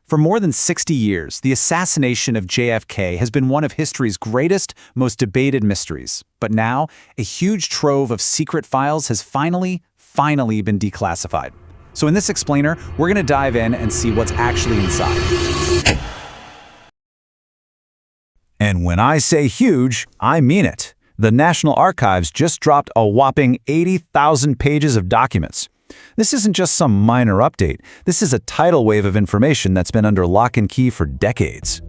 For more than 60 years, the assassination of JFK has been one of history's greatest, most debated mysteries. But now, a huge trove of secret files has finally been declassified. So in this explainer, we're going to dive in and see what's actually inside. And when I say huge, I mean it. The National Archives just dropped a whopping 80,000 pages of documents. This isn't just some minor update. This is a tidal wave of information that's been under lock and key for decades.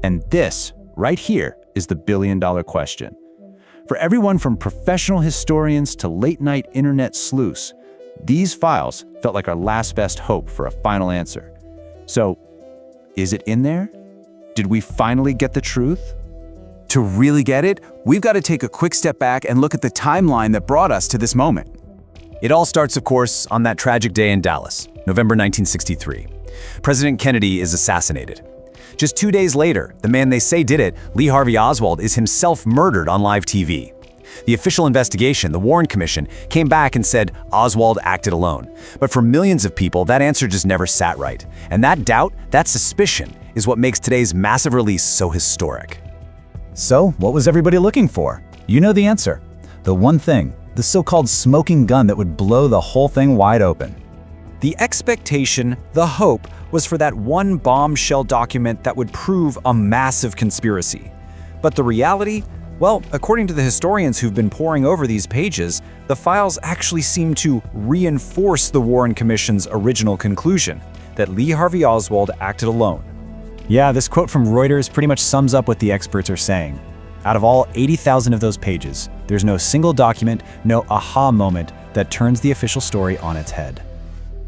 And this, right here, is the billion-dollar question. For everyone from professional historians to late-night internet sleuths, these files felt like our last best hope for a final answer. So, is it in there? Did we finally get the truth? To really get it, we've got to take a quick step back and look at the timeline that brought us to this moment. It all starts, of course, on that tragic day in Dallas, November 1963. President Kennedy is assassinated. Just 2 days later, the man they say did it, Lee Harvey Oswald, is himself murdered on live TV. The official investigation, the Warren Commission, came back and said Oswald acted alone. But for millions of people, that answer just never sat right. And that doubt, that suspicion, is what makes today's massive release so historic. So, what was everybody looking for? You know the answer. The one thing, the so-called smoking gun that would blow the whole thing wide open. The expectation, the hope, was for that one bombshell document that would prove a massive conspiracy. But the reality? Well, according to the historians who've been poring over these pages, the files actually seem to reinforce the Warren Commission's original conclusion, that Lee Harvey Oswald acted alone. Yeah, this quote from Reuters pretty much sums up what the experts are saying. Out of all 80,000 of those pages, there's no single document, no aha moment that turns the official story on its head.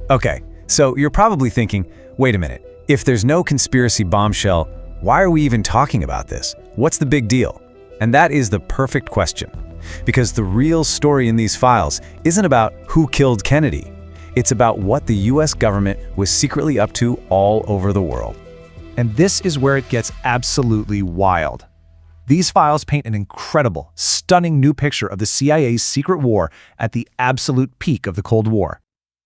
Okay, so you're probably thinking, wait a minute, if there's no conspiracy bombshell, why are we even talking about this? What's the big deal? And that is the perfect question. Because the real story in these files isn't about who killed Kennedy. It's about what the US government was secretly up to all over the world. And this is where it gets absolutely wild. These files paint an incredible, stunning new picture of the CIA's secret war at the absolute peak of the Cold War.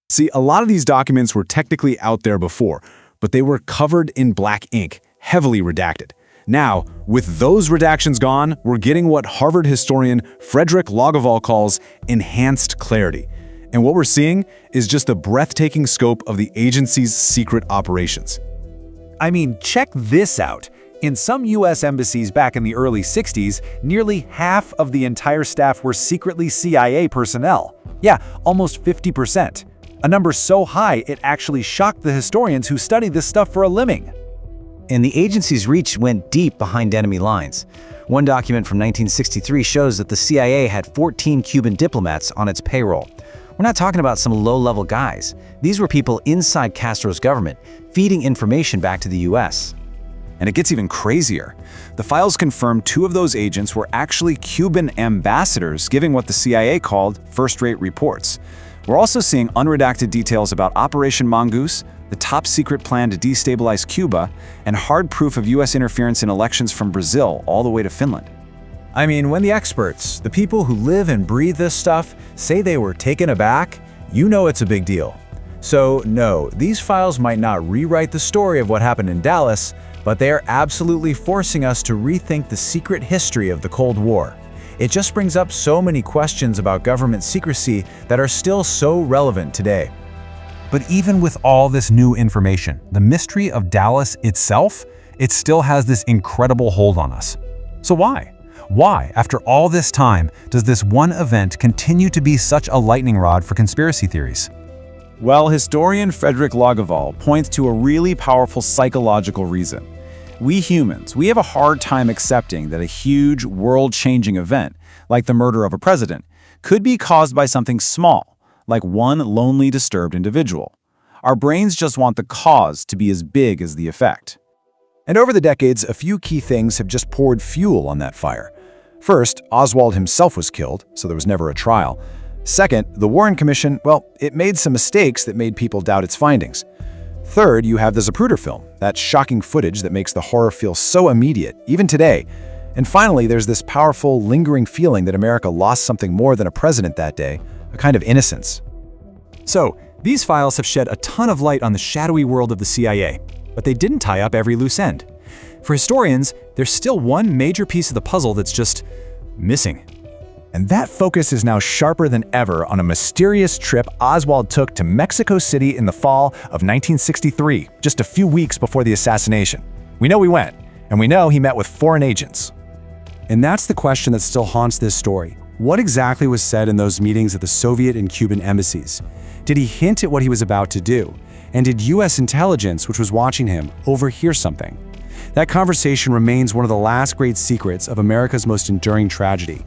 See, a lot of these documents were technically out there before, but they were covered in black ink, heavily redacted. Now, with those redactions gone, we're getting what Harvard historian Frederick Loggeval calls enhanced clarity. And what we're seeing is just the breathtaking scope of the agency's secret operations. I mean, check this out. In some US embassies back in the early 60s, nearly half of the entire staff were secretly CIA personnel. Yeah, almost 50%. A number so high it actually shocked the historians who studied this stuff for a living. And the agency's reach went deep behind enemy lines. One document from 1963 shows that the CIA had 14 Cuban diplomats on its payroll. We're not talking about some low-level guys. These were people inside Castro's government, feeding information back to the US. And it gets even crazier. The files confirm 2 of those agents were actually Cuban ambassadors giving what the CIA called first-rate reports. We're also seeing unredacted details about Operation Mongoose, the top-secret plan to destabilize Cuba, and hard proof of US interference in elections from Brazil all the way to Finland. I mean, when the experts, the people who live and breathe this stuff, say they were taken aback, you know it's a big deal. So no, these files might not rewrite the story of what happened in Dallas, but they are absolutely forcing us to rethink the secret history of the Cold War. It just brings up so many questions about government secrecy that are still so relevant today. But even with all this new information, the mystery of Dallas itself, it still has this incredible hold on us. So why? Why, after all this time, does this one event continue to be such a lightning rod for conspiracy theories? Well, historian Frederick Loggeval points to a really powerful psychological reason. We humans, we have a hard time accepting that a huge, world-changing event, like the murder of a president, could be caused by something small, like one lonely, disturbed individual. Our brains just want the cause to be as big as the effect. And over the decades, a few key things have just poured fuel on that fire. First, Oswald himself was killed, so there was never a trial. Second, the Warren Commission, well, it made some mistakes that made people doubt its findings. Third, you have the Zapruder film, that shocking footage that makes the horror feel so immediate, even today. And finally, there's this powerful, lingering feeling that America lost something more than a president that day, a kind of innocence. So, these files have shed a ton of light on the shadowy world of the CIA. but they didn't tie up every loose end. For historians, there's still one major piece of the puzzle that's just missing. And that focus is now sharper than ever on a mysterious trip Oswald took to Mexico City in the fall of 1963, just a few weeks before the assassination. We know he went, and we know he met with foreign agents. And that's the question that still haunts this story. What exactly was said in those meetings at the Soviet and Cuban embassies? Did he hint at what he was about to do? And did U.S. intelligence, which was watching him, overhear something? That conversation remains one of the last great secrets of America's most enduring tragedy.